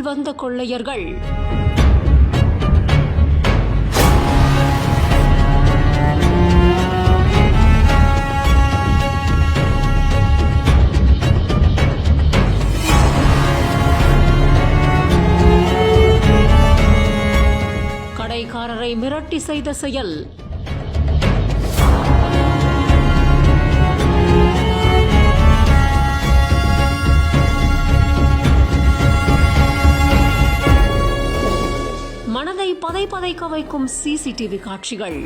வந்த கொள்ளையர்கள். கடைக்காரரை மிரட்டி செய்த செயல். மனதை பதைக்க வைக்கும் சிசிடிவி காட்சிகள்.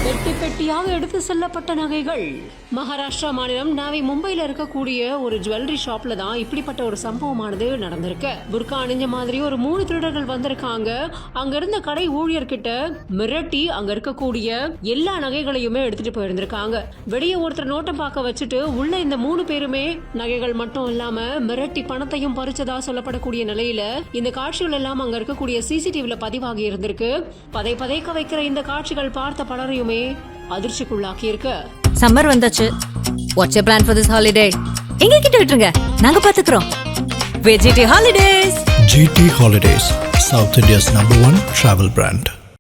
பெட்டி பெட்டியாக எடுத்து செல்லப்பட்ட நகைகள். மகாராஷ்டிரா மாநிலம் நாவி மும்பைல இருக்கக்கூடிய ஒரு ஜுவல்லரி ஷாப்ல தான் இப்படிப்பட்ட ஒரு சம்பவமானது நடந்திருக்கு. புர்கா அணிஞ்ச மாதிரி ஒரு 3 திருடர்கள் வந்திருக்காங்க. அங்க இருந்த கடை ஊழியர்கிட்ட மிரட்டி அங்க இருக்கக்கூடிய எல்லா நகைகளையுமே எடுத்துட்டு போயிருந்திருக்காங்க. வெளியே ஒருத்தர் நோட்டம் பார்க்க வச்சுட்டு உள்ள இந்த 3 பேருமே நகைகள் மட்டும் இல்லாம மிரட்டி பணத்தையும் பறிச்சதா சொல்லப்படக்கூடிய நிலையில இந்த காட்சிகள் எல்லாம் அங்க இருக்கக்கூடிய சிசிடிவில பதிவாகி இருந்திருக்கு. பதைக்க வைக்கிற இந்த காட்சிகள் பார்த்த பலரையுமே அதிர்ச்சிக்குள்ளாக்கி இருக்கு. சம்மர் வந்தாச்சு. What's your plan for this holiday? எங்க கிட்ட விட்டுருங்க, நாங்க பாத்துக்கிறோம். GT Holidays. GT Holidays, South India's #1 travel brand.